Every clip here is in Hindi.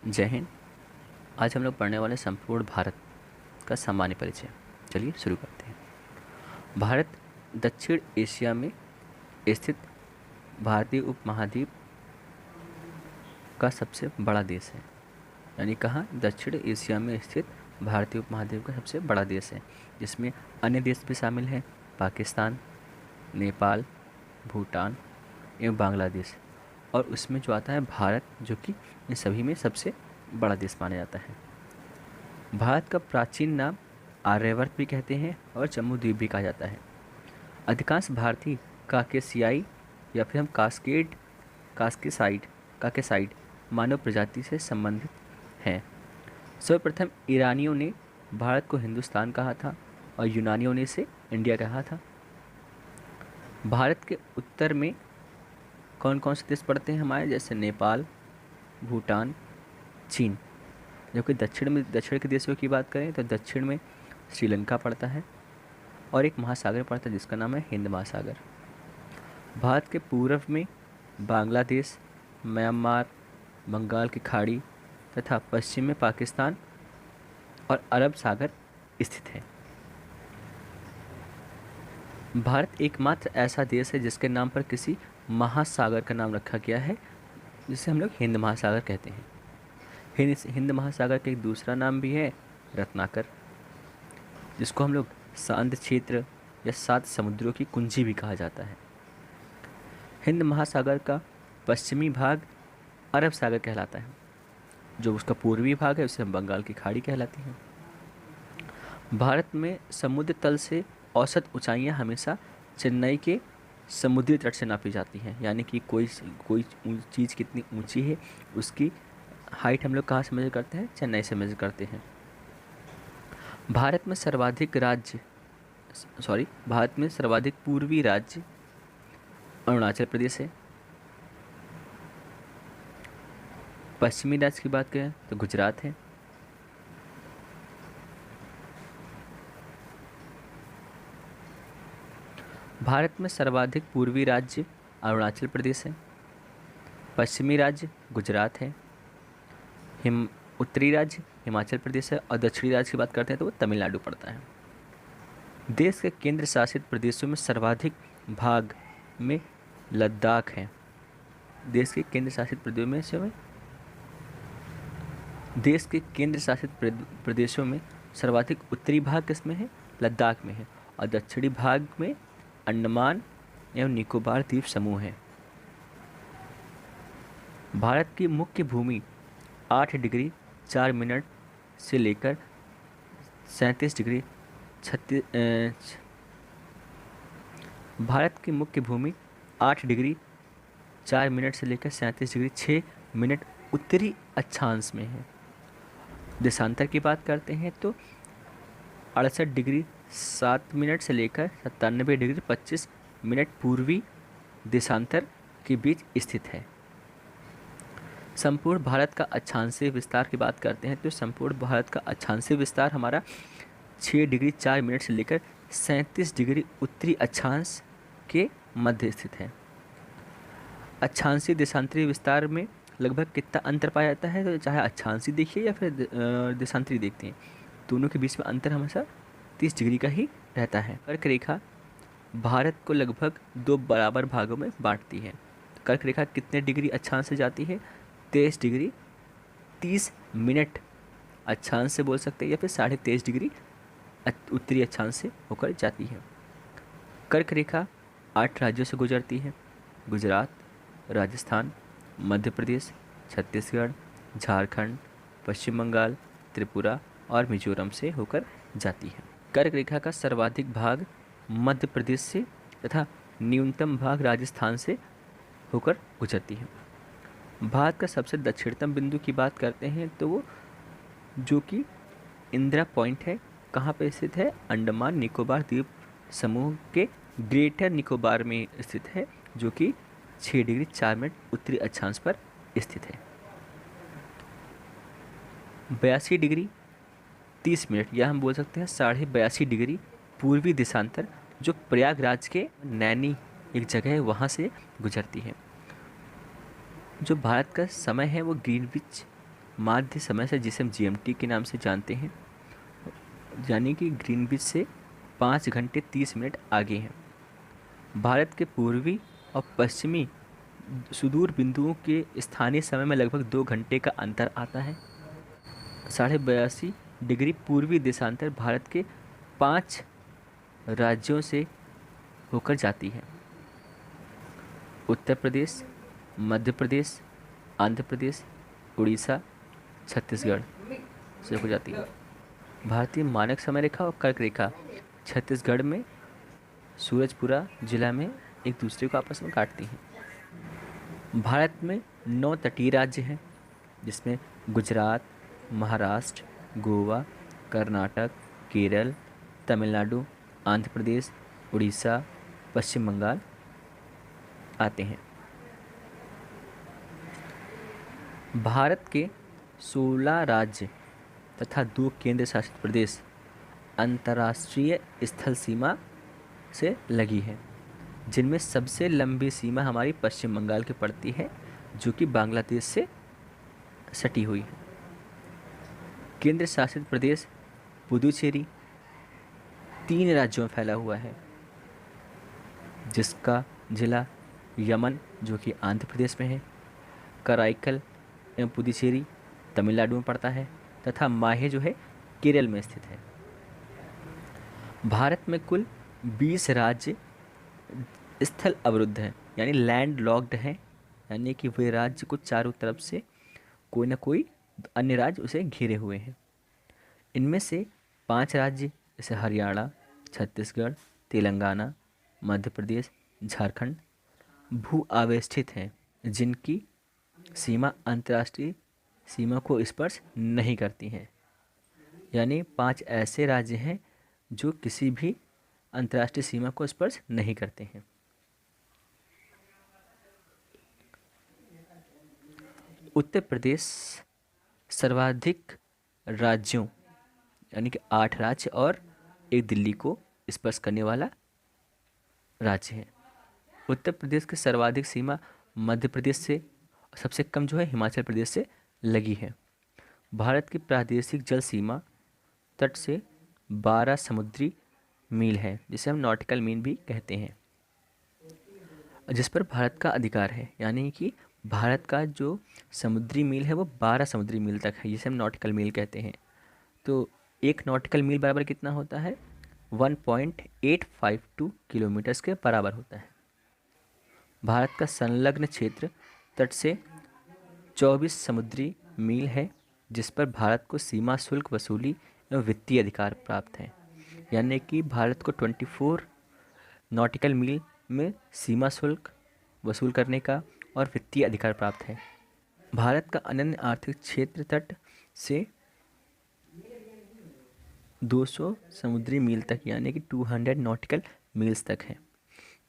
जय हिंद। आज हम लोग पढ़ने वाले संपूर्ण भारत का सामान्य परिचय। चलिए शुरू करते हैं। भारत दक्षिण एशिया में स्थित भारतीय उपमहाद्वीप का सबसे बड़ा देश है। यानी कहाँ? दक्षिण एशिया में स्थित भारतीय उपमहाद्वीप का सबसे बड़ा देश है, जिसमें अन्य देश भी शामिल हैं: पाकिस्तान, नेपाल, भूटान एवं बांग्लादेश। और उसमें जो आता है भारत, जो कि इन सभी में सबसे बड़ा देश माना जाता है। भारत का प्राचीन नाम आर्यवर्त भी कहते हैं और जम्बूद्वीप भी कहा जाता है। अधिकांश भारतीय काकेशियाई या फिर हम काकेसाइड मानव प्रजाति से संबंधित हैं। सर्वप्रथम ईरानियों ने भारत को हिंदुस्तान कहा था और यूनानियों ने इसे इंडिया कहा था। भारत के उत्तर में कौन कौन से देश पड़ते हैं हमारे, जैसे नेपाल, भूटान, चीन। जबकि दक्षिण के देशों की बात करें तो दक्षिण में श्रीलंका पड़ता है और एक महासागर पड़ता है जिसका नाम है हिंद महासागर। भारत के पूर्व में बांग्लादेश, म्यांमार, बंगाल की खाड़ी तथा पश्चिम में पाकिस्तान और अरब सागर स्थित है। भारत एकमात्र ऐसा देश है जिसके नाम पर किसी महासागर का नाम रखा गया है, जिसे हम लोग हिंद महासागर कहते हैं। हिंद महासागर का एक दूसरा नाम भी है रत्नाकर, जिसको हम लोग शांत क्षेत्र या 7 समुद्रों की कुंजी भी कहा जाता है। हिंद महासागर का पश्चिमी भाग अरब सागर कहलाता है। जो उसका पूर्वी भाग है उसे हम बंगाल की खाड़ी कहलाती है। भारत में समुद्र तल से औसत ऊंचाइयां हमेशा चेन्नई के समुद्री तट से नापी जाती हैं। यानी कि कोई चीज़ कितनी ऊंची है उसकी हाइट हम लोग कहाँ से मेजर करते हैं? चेन्नई से मेजर करते हैं। भारत में सर्वाधिक पूर्वी राज्य अरुणाचल प्रदेश है। पश्चिमी राज्य की बात करें तो गुजरात है। भारत में सर्वाधिक पूर्वी राज्य अरुणाचल प्रदेश है। पश्चिमी राज्य गुजरात है। उत्तरी राज्य हिमाचल प्रदेश है और दक्षिणी राज्य की बात करते हैं तो वो तमिलनाडु पड़ता है। देश के केंद्र शासित प्रदेशों में सर्वाधिक भाग में लद्दाख है। देश के केंद्र शासित प्रदेशों में सर्वाधिक उत्तरी भाग किसमें है? लद्दाख में है। और दक्षिणी भाग में अंडमान एवं निकोबार द्वीप समूह है। भारत की मुख्य भूमि 8 डिग्री 4 मिनट से लेकर 37 डिग्री भारत की मुख्य भूमि 8 डिग्री 4 मिनट से लेकर 37 डिग्री 6 मिनट उत्तरी अक्षांश में है। देशांतर की बात करते हैं तो 68 डिग्री 7 मिनट से लेकर 97 डिग्री 25 मिनट पूर्वी देशांतर के बीच स्थित है। संपूर्ण भारत का अक्षांशीय विस्तार की बात करते हैं तो संपूर्ण भारत का अक्षांशीय विस्तार हमारा 6 डिग्री 4 मिनट से लेकर 37 डिग्री उत्तरी अक्षांश के मध्य स्थित है। अक्षांशीय देशांतरीय विस्तार में लगभग कितना अंतर पाया जाता है? तो चाहे अक्षांशीय देखिए या फिर देशांतरीय देखते हैं, दोनों के बीच में अंतर हमेशा 30 डिग्री का ही रहता है। कर्क रेखा भारत को लगभग 2 बराबर भागों में बांटती है। कर्क रेखा कितने डिग्री अक्षांश से जाती है? 23 डिग्री 30 मिनट अक्षांश से बोल सकते हैं या फिर 23.5 डिग्री उत्तरी अक्षांश से होकर जाती है। कर्क रेखा 8 राज्यों से गुजरती है: गुजरात, राजस्थान, मध्य प्रदेश, छत्तीसगढ़, झारखंड, पश्चिम बंगाल, त्रिपुरा और मिजोरम से होकर जाती है। कर्क रेखा का सर्वाधिक भाग मध्य प्रदेश से तथा न्यूनतम भाग राजस्थान से होकर गुजरती है। भारत का सबसे दक्षिणतम बिंदु की बात करते हैं तो वो जो कि इंदिरा पॉइंट है, कहाँ पे स्थित है? अंडमान निकोबार द्वीप समूह के ग्रेटर निकोबार में स्थित है, जो कि 6 डिग्री 4 मिनट उत्तरी अक्षांश पर स्थित है। 82 डिग्री 30 मिनट या हम बोल सकते हैं 82.5 डिग्री पूर्वी देशांतर जो प्रयागराज के नैनी एक जगह है वहाँ से गुजरती है। जो भारत का समय है वो ग्रीनविच माध्य समय से, जिसे हम GMT के नाम से जानते हैं, यानी कि ग्रीनविच से 5 घंटे 30 मिनट आगे हैं। भारत के पूर्वी और पश्चिमी सुदूर बिंदुओं के स्थानीय समय में लगभग 2 घंटे का अंतर आता है। 82.5 डिग्री पूर्वी देशांतर भारत के 5 राज्यों से होकर जाती है। उत्तर प्रदेश, मध्य प्रदेश, आंध्र प्रदेश, उड़ीसा, छत्तीसगढ़ से हो जाती है। भारतीय मानक समय रेखा और कर्क रेखा छत्तीसगढ़ में सूरजपुरा जिला में एक दूसरे को आपस में काटती हैं। भारत में 9 तटीय राज्य हैं, जिसमें गुजरात, महाराष्ट्र, गोवा, कर्नाटक, केरल, तमिलनाडु, आंध्र प्रदेश, उड़ीसा, पश्चिम बंगाल आते हैं। भारत के 16 राज्य तथा 2 केंद्र शासित प्रदेश अंतर्राष्ट्रीय स्थल सीमा से लगी है, जिनमें सबसे लंबी सीमा हमारी पश्चिम बंगाल की पड़ती है, जो कि बांग्लादेश से सटी हुई है। केंद्र शासित प्रदेश पुदुचेरी 3 राज्यों में फैला हुआ है, जिसका जिला यमन जो कि आंध्र प्रदेश में है, कराईकल एवं पुदुचेरी तमिलनाडु में पड़ता है, तथा माहे जो है केरल में स्थित है। भारत में कुल 20 राज्य स्थल अवरुद्ध हैं, यानी लैंड लॉक्ड हैं, यानी कि वे राज्य को चारों तरफ से कोई ना कोई अन्य राज्य उसे घिरे हुए हैं। इनमें से 5 राज्य जैसे हरियाणा, छत्तीसगढ़, तेलंगाना, मध्य प्रदेश, झारखंड भू आवेष्टित हैं, जिनकी सीमा अंतर्राष्ट्रीय सीमा को स्पर्श नहीं करती हैं। यानी 5 ऐसे राज्य हैं जो किसी भी अंतर्राष्ट्रीय सीमा को स्पर्श नहीं करते हैं। उत्तर प्रदेश सर्वाधिक राज्यों यानी कि 8 राज्य और 1 दिल्ली को स्पर्श करने वाला राज्य है। उत्तर प्रदेश की सर्वाधिक सीमा मध्य प्रदेश से, सबसे कम जो है हिमाचल प्रदेश से लगी है। भारत की प्रादेशिक जल सीमा तट से 12 समुद्री मील है, जिसे हम नॉटिकल मील भी कहते हैं, जिस पर भारत का अधिकार है। यानी कि भारत का जो समुद्री मील है वो 12 समुद्री मील तक है, जिसे हम नॉटिकल मील कहते हैं। तो 1 नॉटिकल मील बराबर कितना होता है? 1.852 किलोमीटर्स के बराबर होता है। भारत का संलग्न क्षेत्र तट से 24 समुद्री मील है, जिस पर भारत को सीमा शुल्क वसूली एवं वित्तीय अधिकार प्राप्त है। यानी कि भारत को 24 नॉटिकल मील में सीमा शुल्क वसूल करने का और वित्तीय अधिकार प्राप्त है। भारत का अनन्य आर्थिक क्षेत्र तट से 200 समुद्री मील तक यानी कि 200 नॉटिकल मील्स तक है,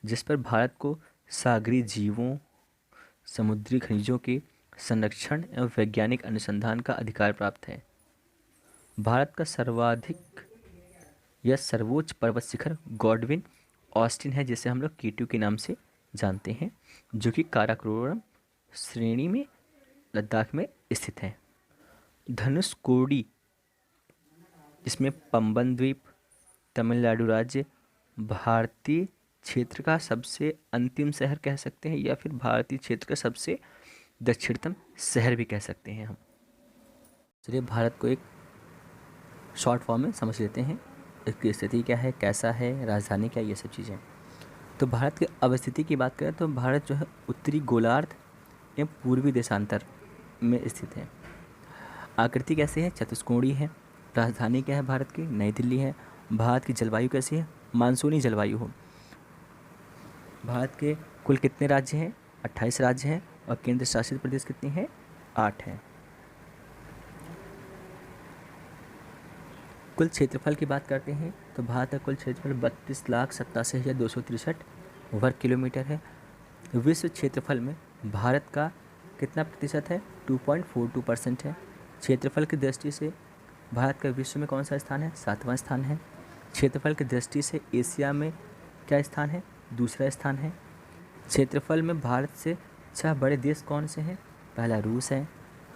जिस पर भारत को सागरीय जीवों, समुद्री खनिजों के संरक्षण एवं वैज्ञानिक अनुसंधान का अधिकार प्राप्त है। भारत का सर्वाधिक या सर्वोच्च पर्वत शिखर गॉडविन ऑस्टिन है, जिसे हम लोग K2 के नाम से जानते हैं, जो कि काराकोरम श्रेणी में लद्दाख में स्थित है। धनुषकोडी, जिसमें पंबन द्वीप, तमिलनाडु राज्य भारतीय क्षेत्र का सबसे अंतिम शहर कह सकते हैं, या फिर भारतीय क्षेत्र का सबसे दक्षिणतम शहर भी कह सकते हैं हम। चलिए भारत को एक शॉर्ट फॉर्म में समझ लेते हैं, इसकी स्थिति क्या है, कैसा है, राजधानी क्या है, ये सब चीज़ें। तो भारत की अवस्थिति की बात करें तो भारत जो है उत्तरी गोलार्ध एवं पूर्वी देशांतर में स्थित है। आकृति कैसे है? चतुष्कोणीय है। राजधानी क्या है भारत की? नई दिल्ली है। भारत की जलवायु कैसी है? मानसूनी जलवायु हो। भारत के कुल कितने राज्य हैं? 28 राज्य हैं। और केंद्र शासित प्रदेश कितने हैं? 8 हैं। कुल क्षेत्रफल की बात करते हैं तो भारत का कुल क्षेत्रफल 32,87,263 वर्ग किलोमीटर है। विश्व क्षेत्रफल में भारत का कितना प्रतिशत है? 2.42% है। क्षेत्रफल की दृष्टि से भारत का विश्व में कौन सा स्थान है? 7वां स्थान है। क्षेत्रफल की दृष्टि से एशिया में क्या स्थान है? 2रा स्थान है। क्षेत्रफल में भारत से 6 बड़े देश कौन से हैं? पहला रूस है,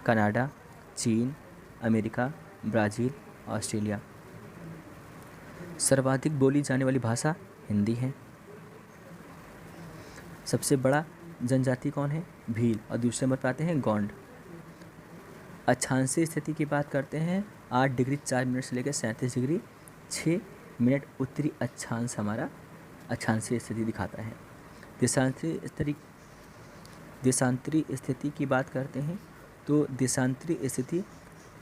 कनाडा, चीन, अमेरिका, ब्राज़ील, ऑस्ट्रेलिया। सर्वाधिक बोली जाने वाली भाषा हिंदी है। सबसे बड़ा जनजाति कौन है? भील। और दूसरे नंबर पर आते हैं गोंड। अक्षांशीय स्थिति की बात करते हैं, 8 डिग्री 4 मिनट से लेकर 37 डिग्री 6 मिनट उत्तरी अक्षांश हमारा अक्षांशीय स्थिति दिखाता है। देशांतरी स्थिति की बात करते हैं तो देशांतरी स्थिति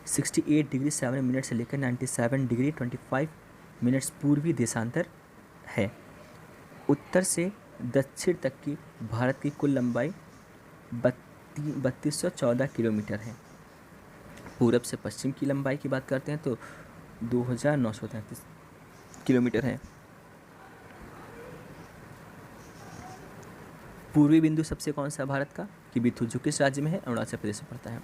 68 डिग्री 7 मिनट से लेकर 97 डिग्री 25 मिनट्स पूर्वी देशांतर है। उत्तर से दक्षिण तक की भारत की कुल लंबाई 3214 किलोमीटर है। पूरब से पश्चिम की लंबाई की बात करते हैं तो 2933 किलोमीटर है। पूर्वी बिंदु सबसे कौन सा भारत का? किबिथु, जो किस राज्य में है? अरुणाचल प्रदेश में पड़ता है।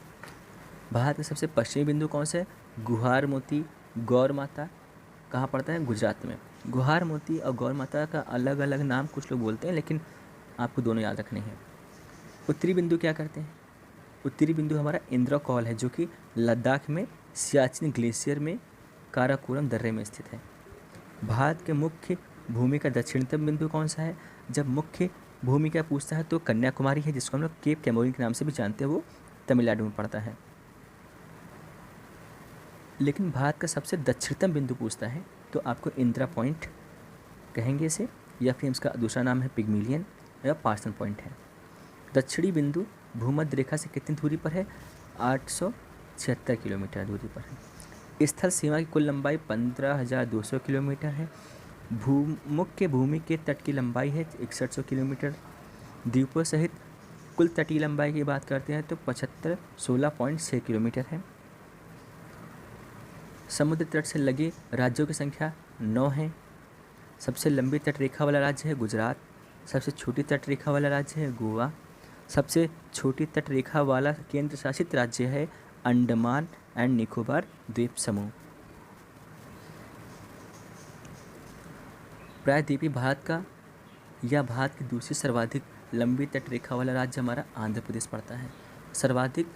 भारत का सबसे पश्चिमी बिंदु कौन सा है? गुहार मोती गौर माता कहाँ पड़ता है? गुजरात में। गुहार मोती और गौर माता का अलग अलग नाम कुछ लोग बोलते हैं, लेकिन आपको दोनों याद रखने हैं। उत्तरी बिंदु क्या करते हैं? उत्तरी बिंदु हमारा इंद्रकौल है, जो कि लद्दाख में सियाचिन ग्लेशियर में काराकोरम दर्रे में स्थित है। भारत के मुख्य भूमि का दक्षिणतम बिंदु कौन सा है? जब मुख्य भूमि का पूछता है तो कन्याकुमारी है, जिसको हम लोग केप कैमोरिन के नाम से भी जानते हैं, वो तमिलनाडु में पड़ता है। लेकिन भारत का सबसे दक्षिणतम बिंदु पूछता है तो आपको इंदिरा पॉइंट कहेंगे इसे, या फिर इसका दूसरा नाम है पिग्मिलियन या पार्सन पॉइंट है। दक्षिणी बिंदु भूमध्य रेखा से कितनी दूरी पर है? 876 किलोमीटर दूरी पर है। स्थल सीमा की कुल लंबाई 15,200 किलोमीटर है। मुख्य भूमि के तट की लंबाई है 6100 किलोमीटर। द्वीपों सहित कुल तटीय लंबाई की बात करते हैं तो 16.6 किलोमीटर है। समुद्र तट से लगे राज्यों की संख्या 9 है। सबसे लंबी तट रेखा वाला राज्य है गुजरात। सबसे छोटी तट रेखा वाला राज्य है गोवा। सबसे छोटी तट रेखा वाला केंद्र शासित राज्य है अंडमान एंड निकोबार द्वीप समूह। प्रायद्वीपीय भारत का या भारत की दूसरी सर्वाधिक लंबी तट रेखा वाला राज्य हमारा आंध्र प्रदेश पड़ता है। सर्वाधिक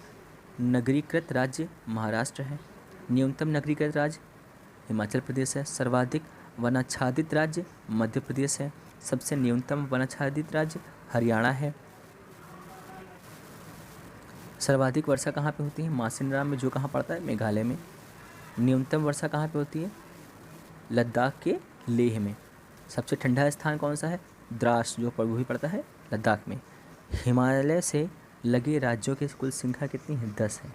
नगरीकृत राज्य महाराष्ट्र है। न्यूनतम नगरीकृत राज्य हिमाचल प्रदेश है। सर्वाधिक वनाच्छादित राज्य मध्य प्रदेश है। सबसे न्यूनतम वनाच्छादित राज्य हरियाणा है। सर्वाधिक वर्षा कहाँ पे होती है? मासिनराम में, जो कहाँ पड़ता है? मेघालय में। न्यूनतम वर्षा कहाँ पे होती है? लद्दाख के लेह में। सबसे ठंडा स्थान कौन सा है? द्रास, जो वो भी पड़ता है लद्दाख में। हिमालय से लगे राज्यों की कुल संख्या कितनी है? 10 है।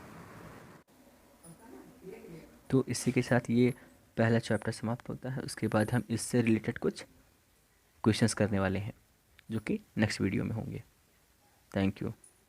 तो इसी के साथ ये पहला चैप्टर समाप्त होता है। उसके बाद हम इससे रिलेटेड कुछ क्वेश्चंस करने वाले हैं, जो कि नेक्स्ट वीडियो में होंगे। Thank you.